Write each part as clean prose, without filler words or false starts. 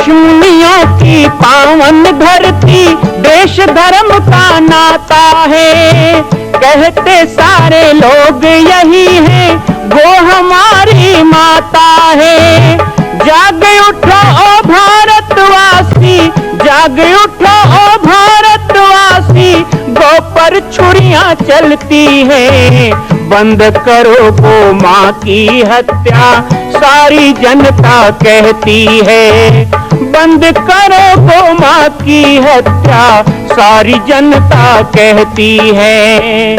ऋषिमुनियों की पावन धरती, देश धर्म का नाता है। कहते सारे लोग यही है, वो हमारी माता है। जाग उठो ओ भारतवासी, जाग उठो ओ भारतवासी, गौ पर छुरियां चलती हैं। बंद करो गौ माँ की हत्या, सारी जनता कहती है। बंद करो गौ माँ की हत्या, सारी जनता कहती है।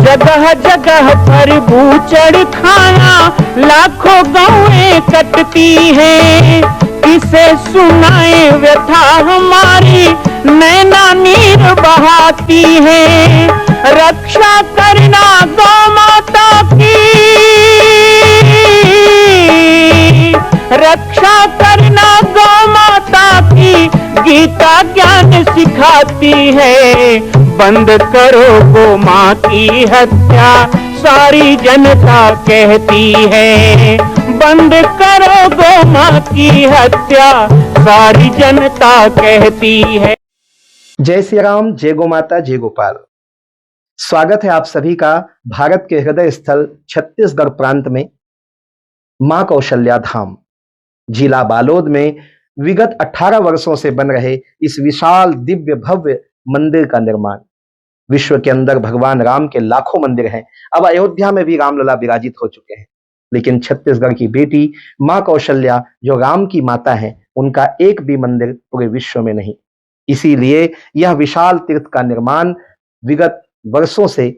जगह जगह पर बूचड़ खाना, लाखों गौएं कटती हैं। किसे सुनाए व्यथा हमारी, नैना नीर बहाती है। रक्षा करना गौ माता की, रक्षा करना गौ माता की, गीता ज्ञान सिखाती है। बंद करो गौ माँ की हत्या, सारी जनता कहती है। बंद करो गौ माँ की हत्या, सारी जनता कहती है। जय श्री राम, जय गौ माता, जय गोपाल। स्वागत है आप सभी का भारत के हृदय स्थल छत्तीसगढ़ प्रांत में मां कौशल्या धाम जिला बालोद में विगत 18 वर्षों से बन रहे इस विशाल दिव्य भव्य मंदिर का निर्माण। विश्व के अंदर भगवान राम के लाखों मंदिर हैं। अब अयोध्या में भी रामलला विराजित हो चुके हैं, लेकिन छत्तीसगढ़ की बेटी मां कौशल्या जो राम की माता है, उनका एक भी मंदिर पूरे विश्व में नहीं। इसीलिए यह विशाल तीर्थ का निर्माण विगत वर्षों से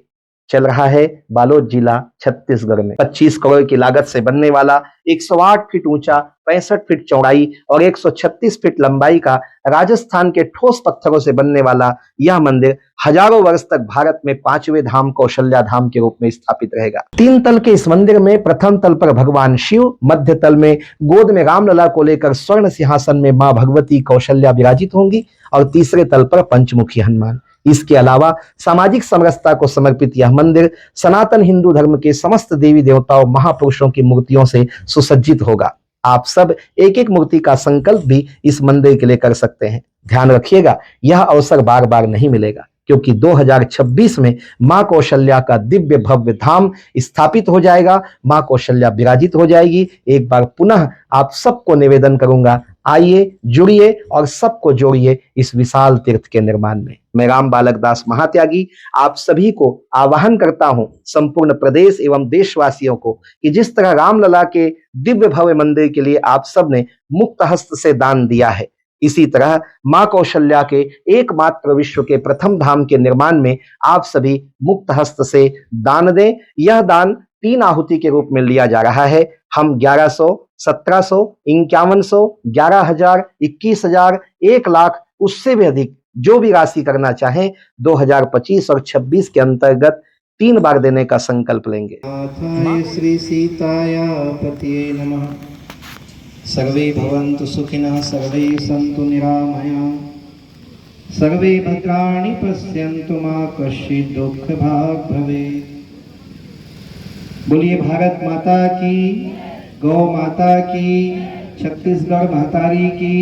चल रहा है बालोद जिला छत्तीसगढ़ में। 25 करोड़ की लागत से बनने वाला 108 फीट ऊंचा, 65 फीट चौड़ाई और 136 फीट लंबाई का राजस्थान के ठोस पत्थरों से बनने वाला यह मंदिर हजारों वर्ष तक भारत में 5वें धाम कौशल्या धाम के रूप में स्थापित रहेगा। 3 तल के इस मंदिर में प्रथम तल पर भगवान शिव, मध्य तल में गोद में रामलला को लेकर स्वर्ण सिंहासन में मां भगवती कौशल्या विराजित होंगी और तीसरे तल पर पंचमुखी हनुमान। इसके अलावा सामाजिक समरसता को समर्पित यह मंदिर सनातन हिंदू धर्म के समस्त देवी देवताओं महापुरुषों की मूर्तियों से सुसज्जित होगा। आप सब एक एक मूर्ति का संकल्प भी इस मंदिर के लिए कर सकते हैं। ध्यान रखिएगा, यह अवसर बार बार नहीं मिलेगा, क्योंकि 2026 में मां कौशल्या का दिव्य भव्य धाम स्थापित हो जाएगा। मां कौशल्या विराजित हो जाएगी। एक बार पुनः आप सबको निवेदन करूंगा, आइए, जुड़िए और सबको जोड़िए इस विशाल तीर्थ के निर्माण में। मैं राम बालक दास महात्यागी आप सभी को आह्वान करता हूं, संपूर्ण प्रदेश एवं देशवासियों को, कि जिस तरह रामलला के दिव्य भव्य मंदिर के लिए आप सब ने मुक्त हस्त से दान दिया है, इसी तरह मां कौशल्या के एकमात्र विश्व के प्रथम धाम के निर्माण में आप सभी मुक्त हस्त से दान दें। यह दान 3 आहुति के रूप में लिया जा रहा है। हम 1100, 1700, 5100, 11,000, 21,000, 1 लाख, उससे भी अधिक जो भी राशि करना चाहें 2025 और 26 के अंतर्गत 3 बार देने का संकल्प लेंगे। श्री सीताया पतिये नमः। सर्वे भवन्तु सुखिनः, सर्वे सन्तु निरामया, सर्वे भद्राणि पश्यन्तु मा कश्चित् दुःखभाग् भवेत्। बोलिए भारत माता की, गौ माता की, छत्तीसगढ़ महतारी की,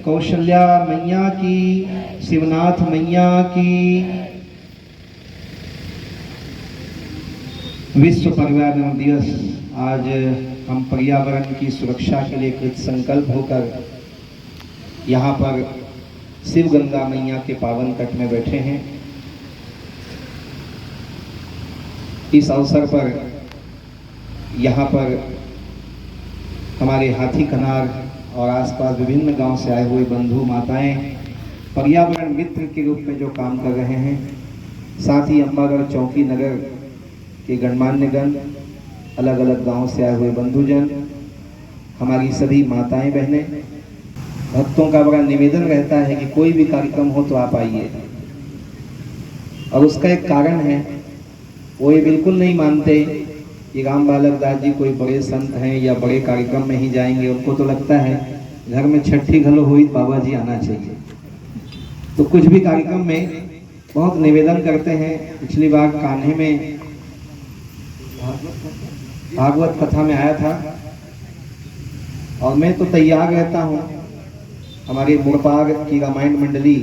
कौशल्या मैया की, शिवनाथ मैया की। विश्व पर्यावरण दिवस, आज हम पर्यावरण की सुरक्षा के लिए कृत संकल्प होकर यहाँ पर शिव गंगा मैया के पावन तट में बैठे हैं। इस अवसर पर यहाँ पर हमारे हाथी कनार और आसपास विभिन्न गांव से आए हुए बंधु माताएं पर्यावरण मित्र के रूप में जो काम कर रहे हैं, साथ ही अंबागढ़ चौकी नगर के गणमान्यगण, अलग अलग गांव से आए हुए बंधुजन, हमारी सभी माताएं बहनें, भक्तों का बड़ा निवेदन रहता है कि कोई भी कार्यक्रम हो तो आप आइए। और उसका एक कारण है, वो ये बिल्कुल नहीं मानते कि राम बालक दास जी कोई बड़े संत हैं या बड़े कार्यक्रम में ही जाएंगे। उनको तो लगता है घर में छठी घलो हुई बाबा जी आना चाहिए। तो कुछ भी कार्यक्रम में बहुत निवेदन करते हैं। पिछली बार कान्हे में भागवत कथा में आया था और मैं तो तैयार रहता हूँ। हमारे मुड़पाग की रामायण मंडली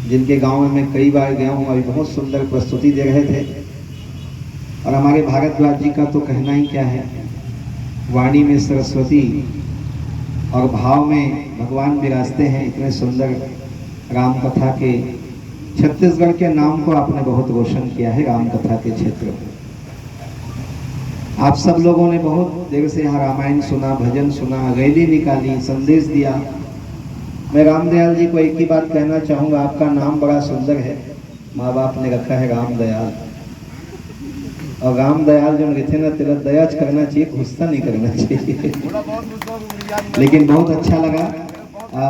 जिनके गांव में मैं कई बार गया हूँ, अभी बहुत सुंदर प्रस्तुति दे रहे थे। और हमारे भारद्वाज जी का तो कहना ही क्या है, वाणी में सरस्वती और भाव में भगवान विराजते हैं। इतने सुंदर राम कथा के, छत्तीसगढ़ के नाम को आपने बहुत रोशन किया है राम कथा के क्षेत्र में। आप सब लोगों ने बहुत देर से यहाँ रामायण सुना, भजन सुना, रैली निकाली, संदेश दिया। मैं रामदयाल जी को एक ही बात कहना चाहूँगा, आपका नाम बड़ा सुंदर है, माँ बाप ने रखा है रामदयाल। और रामदयाल जो रहते ना, तिलक दयाज करना चाहिए, गुस्सा नहीं करना चाहिए। लेकिन बहुत अच्छा लगा।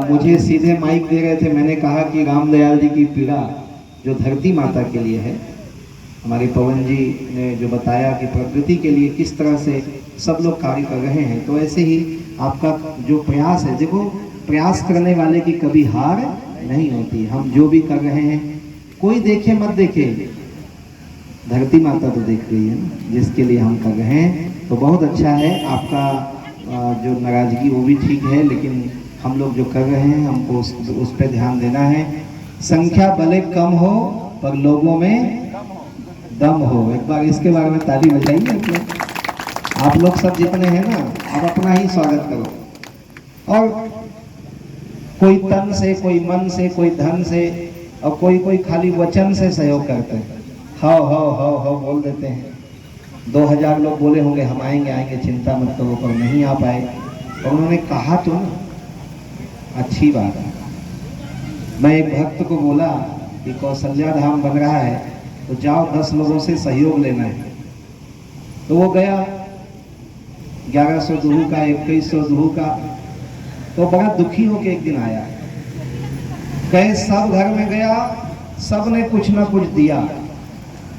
मुझे सीधे माइक दे रहे थे, मैंने कहा कि रामदयाल जी की पीड़ा जो धरती माता के लिए है, हमारे पवन जी ने जो बताया कि प्रकृति के लिए किस तरह से सब लोग कार्य कर रहे हैं, तो ऐसे ही आपका जो प्रयास है, देखो प्रयास करने वाले की कभी हार नहीं होती। हम जो भी कर रहे हैं, कोई देखे मत देखे, धरती माता तो देख रही है ना, जिसके लिए हम कर रहे हैं। तो बहुत अच्छा है। आपका जो नाराजगी वो भी ठीक है, लेकिन हम लोग जो कर रहे हैं हमको उस पर ध्यान देना है। संख्या भले कम हो पर लोगों में दम हो। एक बार इसके बारे में ताली बजाइए। आप लोग सब जितने हैं ना, आप अपना ही स्वागत करो। और कोई तन से, कोई मन से, कोई धन से, और कोई खाली वचन से सहयोग करते हैं। हाओ हाओ हाओ हाओ बोल देते हैं। 2000 लोग बोले होंगे हम आएंगे आएंगे, चिंता मत करो, पर नहीं आ पाए। और उन्होंने कहा तो ना, अच्छी बात है। मैं एक भक्त को बोला कि कौशल्या धाम बन रहा है, तो जाओ 10 लोगों से सहयोग लेना है। तो वो गया, 1100 दुहू का, 2100 दुहू का। तो बड़ा दुखी होके एक दिन आया, गए सब घर में गया, सब ने कुछ ना कुछ दिया,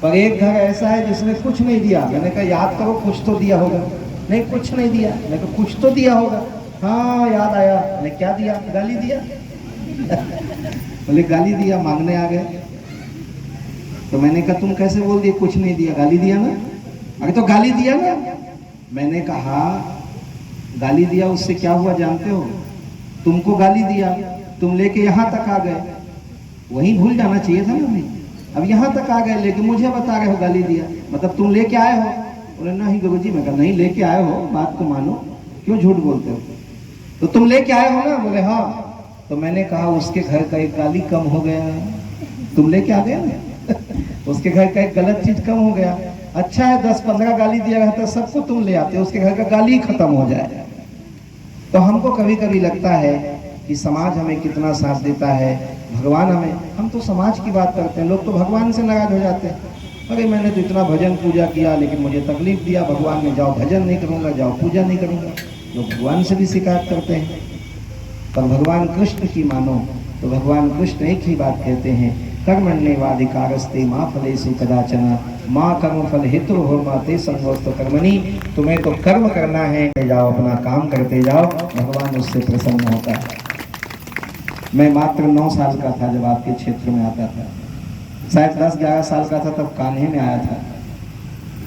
पर एक घर ऐसा है जिसने कुछ नहीं दिया। मैंने कहा याद करो, कुछ तो दिया होगा। नहीं, कुछ नहीं दिया। मैंने कहा कुछ तो दिया होगा। हाँ याद आया। मैंने क्या दिया? गाली दिया। बोले गाली दिया, मांगने आ गए। तो मैंने कहा तुम कैसे बोल दिए कुछ नहीं दिया? गाली दिया ना। अरे तो गाली दिया ना। मैंने कहा गाली दिया, उससे क्या हुआ जानते हो? तुमको गाली दिया, तुम लेके यहाँ तक आ गए, वहीं भूल जाना चाहिए था ना। नहीं, अब यहाँ तक आ गए, लेकिन मुझे बता रहे हो गाली दिया, मतलब तुम लेके आए हो। बोले नहीं गुरुजी। मैं कहा नहीं, लेके आए हो, बात को मानो, क्यों झूठ बोलते हो? तो तुम लेके आए हो ना। बोले हाँ। तो मैंने कहा उसके घर का एक गाली कम हो गया, तुम लेके आ गए ना। उसके घर का एक गलत चीज कम हो गया। अच्छा है 10-15 गाली दिया रहता, सबको तुम ले आते, उसके घर का गाली खत्म हो जाए। तो हमको कभी कभी लगता है कि समाज हमें कितना साथ देता है, भगवान हमें, हम तो समाज की बात करते हैं, लोग तो भगवान से नाराज हो जाते हैं। अरे मैंने तो इतना भजन पूजा किया, लेकिन मुझे तकलीफ दिया भगवान ने, जाओ भजन नहीं करूँगा, जाओ पूजा नहीं करूँगा। लोग भगवान से भी शिकायत करते हैं। पर भगवान कृष्ण की मानो तो भगवान कृष्ण एक ही बात कहते हैं, कर्मण्येवाधिकारस्ते मा फलेषु कदाचन माँ कर्म फल हेतु हो माते संगोस्त कर्मणि। तुम्हें तो कर्म करना है, जाओ अपना काम करते जाओ, भगवान उससे प्रसन्न होता है। मैं मात्र 9 साल का था जब आपके क्षेत्र में आता था, शायद 10-11 साल का था तब कान्हे में आया था।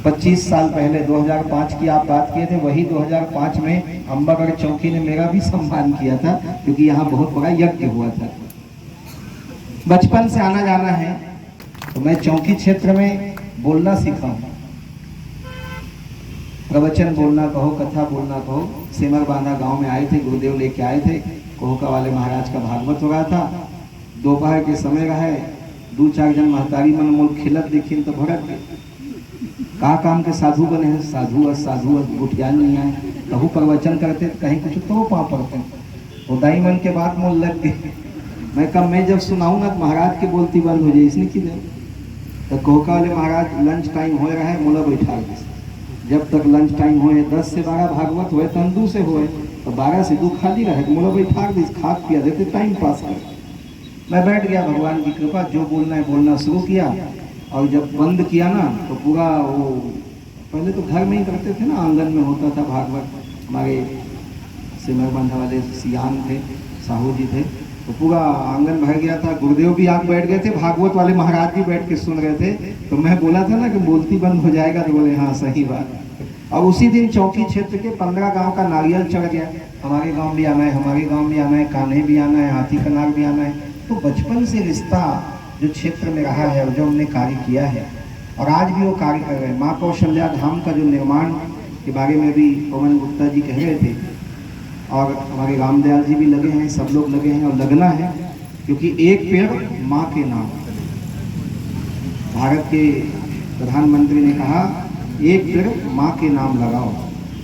25 साल पहले 2005 की आप बात किए थे, वही 2005 में अम्बागढ़ चौकी ने मेरा भी सम्मान किया था, क्योंकि यहाँ बहुत बड़ा यज्ञ हुआ था। बचपन से आना जाना है, तो मैं चौकी क्षेत्र में बोलना सीखा, प्रवचन बोलना कहो, कथा बोलना कहो। सिमर बांधा गांव में आए थे, गुरुदेव लेके आए थे, कोहका वाले महाराज का भागवत हो रहा था। दोपहर के समय रहे, 2-4 जन महतारी मन मूल खिलत देखी तो भड़क गए। का काम के साधु बने हैं, साधु गुटियान नहीं आए, कहूँ प्रवचन करते कहीं कुछ तो पा पड़ते, उदाई मन के बात मोल लग गई। मैं कहा मैं जब सुनाऊंगा तो महाराज के बोलती बंद हो जाए, इसने की दे। तो कोहका वाले महाराज लंच टाइम हो रहा है, मोला बैठा दे, जब तक लंच टाइम होए 10 से 12 भागवत होए, तंदू से होए, तो 12 से 2 खाली रहे, मोला बैठा दे, खा पिया देते, टाइम पास कर। मैं बैठ गया, भगवान की कृपा, जो बोलना है बोलना शुरू किया। और जब बंद किया ना तो पूरा वो, पहले तो घर में ही करते थे ना, आंगन में होता था भागवत। हमारे सिमर बंधा वाले सियान थे, साहू जी थे, तो पूरा आंगन भर गया था। गुरुदेव भी आग बैठ गए थे, भागवत वाले महाराज भी बैठ के सुन रहे थे। तो मैं बोला था ना कि बोलती बंद हो जाएगा, तो बोले हाँ सही बात। और उसी दिन चौकी क्षेत्र के 15 गांव का नारियल चढ़ गया। हमारे गांव भी आना है, हमारे गांव भी आना है, कान्हे भी आना है, हाथी कनार भी आना है। तो बचपन से रिश्ता जो क्षेत्र में रहा है और जो हमने कार्य किया है और आज भी वो कार्य कर रहे हैं। माँ कौशल्या धाम का जो निर्माण के बारे में भी पवन गुप्ता जी कह रहे थे और हमारे रामदयाल जी भी लगे हैं, सब लोग लगे हैं और लगना है, क्योंकि एक पेड़ माँ के नाम। भारत के प्रधानमंत्री ने कहा एक पेड़ माँ के नाम लगाओ।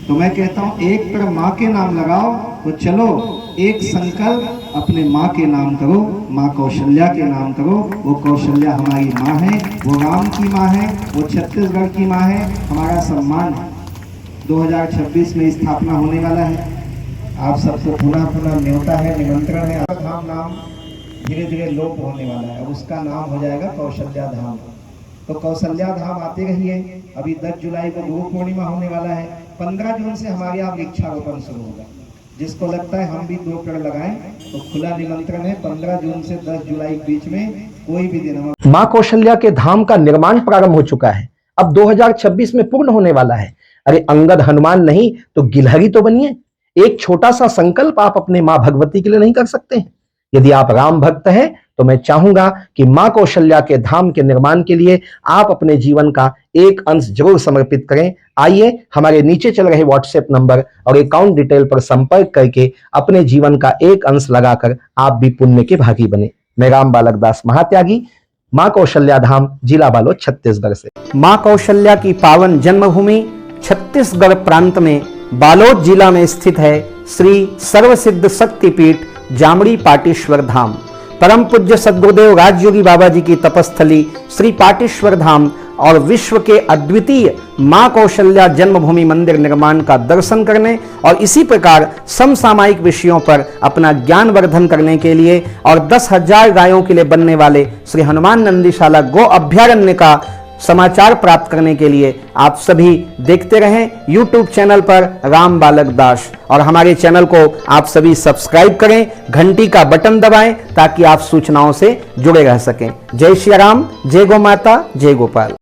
तो मैं कहता हूँ एक पेड़ माँ के नाम लगाओ। तो चलो एक संकल्प अपने माँ के नाम करो, माँ कौशल्या के नाम करो। वो कौशल्या हमारी माँ है, वो राम की माँ है, वो छत्तीसगढ़ की माँ है, हमारा सम्मान है। 2026 में स्थापना होने वाला है। आप सबको पुनः पुनः न्योता है, निमंत्रण है। धाम नाम धीरे धीरे लोप होने वाला है, अब उसका नाम हो जाएगा कौशल्या धाम। तो कौशल्या धाम आते रहिए। अभी 10 जुलाई को गुरु पूर्णिमा होने वाला है। 15 जून से हमारे यहाँ वृक्षारोपण शुरू होगा। जिसको लगता है हम भी 2 पेड़ लगाएं तो खुला निमंत्रण है। 15 जून से 10 जुलाई के बीच में कोई भी दिन हम मां कौशल्या के धाम का निर्माण प्रारंभ हो चुका है, अब 2026 में पूर्ण होने वाला है। अरे अंगद हनुमान नहीं तो गिलहरी तो बनिए। एक छोटा सा संकल्प आप अपने मां भगवती के लिए नहीं कर सकते हैं? यदि आप राम भक्त हैं तो मैं चाहूंगा कि मां कौशल्या के धाम के निर्माण के लिए आप अपने जीवन का एक अंश जरूर समर्पित करें। आइए हमारे नीचे चल रहे व्हाट्सएप नंबर और अकाउंट डिटेल पर संपर्क करके अपने जीवन का एक अंश लगाकर आप भी पुण्य के भागी बने। मैं राम बालक दास महात्यागी, मां कौशल्या धाम, जिला बालोद, छत्तीसगढ़ से। मां कौशल्या की पावन जन्मभूमि छत्तीसगढ़ प्रांत में बालोद जिला में स्थित है श्री सर्वसिद्ध शक्तिपीठ जामड़ी पाटेश्वर धाम। परम पूज्य सद्गुरुदेव राजयोगी बाबा जी की तपस्थली श्री पाटेश्वर धाम और विश्व के अद्वितीय मां कौशल्या जन्मभूमि मंदिर निर्माण का दर्शन करने और इसी प्रकार समसामयिक विषयों पर अपना ज्ञान वर्धन करने के लिए और 10,000 गायों के लिए बनने वाले श्री हनुमान नंदीशाला गो अभ्यारण्य का समाचार प्राप्त करने के लिए आप सभी देखते रहें YouTube चैनल पर राम बालक दास, और हमारे चैनल को आप सभी सब्सक्राइब करें, घंटी का बटन दबाएं ताकि आप सूचनाओं से जुड़े रह सकें। जय श्री राम, जय गौ माता, जय गोपाल।